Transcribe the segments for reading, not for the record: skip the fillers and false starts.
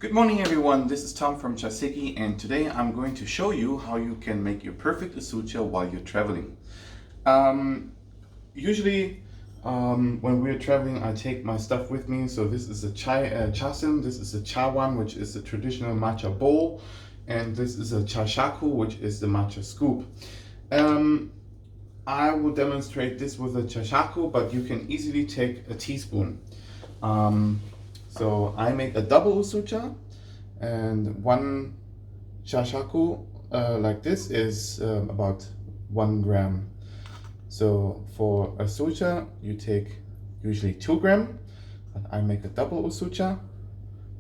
Good morning everyone, this is Tom from Chaseki, and today I'm going to show you how you can make your perfect Usucha while you're traveling. Usually when we're traveling I take my stuff with me. So this is a chasim, this is a chawan, which is the traditional matcha bowl, and this is a chashaku, which is the matcha scoop. I will demonstrate this with a chashaku, but you can easily take a teaspoon. So I make a double Usucha, and one chashaku like this is about 1 gram. So for a Usucha you take usually 2 gram, but I make a double Usucha,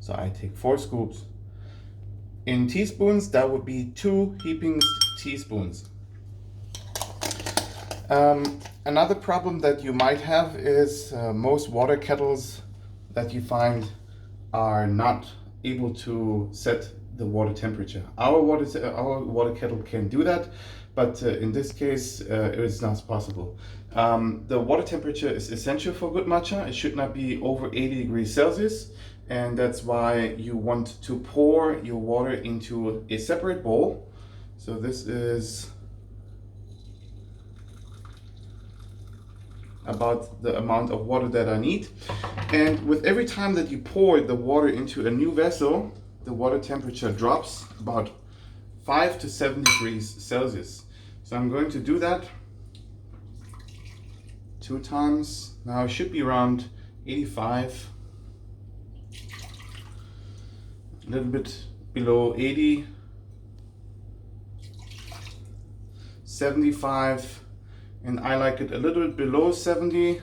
so I take 4 scoops. In teaspoons, that would be 2 heaping teaspoons. Another problem that you might have is most water kettles that you find are not able to set the water temperature. Our water kettle can do that, but in this case it is not possible. The water temperature is essential for good matcha. It should not be over 80 degrees Celsius, and that's why you want to pour your water into a separate bowl. So this is about the amount of water that I need, and with every time that you pour the water into a new vessel, the water temperature drops about 5 to 7 degrees Celsius. So I'm going to do that 2 times. Now it should be around 85, a little bit below 80, 75, and I like it a little bit below 70.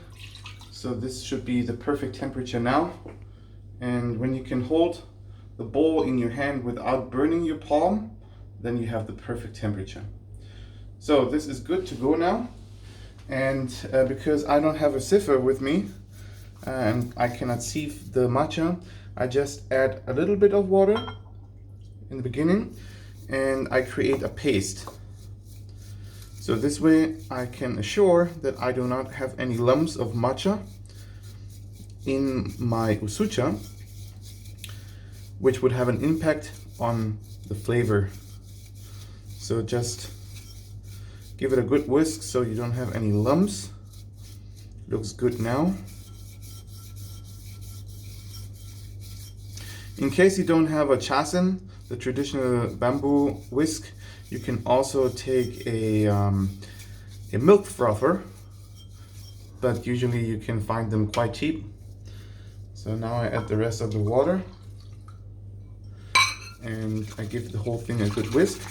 So this should be the perfect temperature now. And when you can hold the bowl in your hand without burning your palm, then you have the perfect temperature. So this is good to go now. And because I don't have a sieve with me and I cannot sieve the matcha, I just add a little bit of water in the beginning and I create a paste. So this way I can assure that I do not have any lumps of matcha in my Usucha, which would have an impact on the flavor. So just give it a good whisk so you don't have any lumps. Looks good now. In case you don't have a chasen, the traditional bamboo whisk, you can also take a milk frother, but usually you can find them quite cheap. So now I add the rest of the water and I give the whole thing a good whisk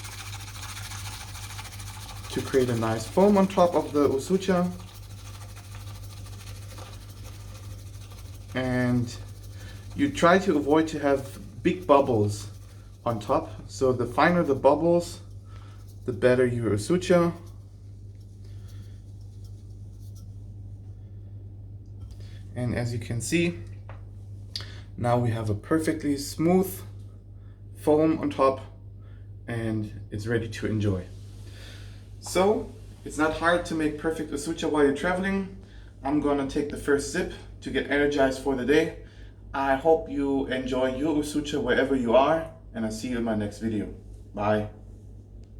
to create a nice foam on top of the Usucha. And you try to avoid to have big bubbles on top. So the finer the bubbles, the better your Usucha. And as you can see, now we have a perfectly smooth foam on top and it's ready to enjoy. So it's not hard to make perfect Usucha while you're traveling. I'm gonna take the first sip to get energized for the day. I hope you enjoy your Usucha wherever you are, and I'll see you in my next video. Bye.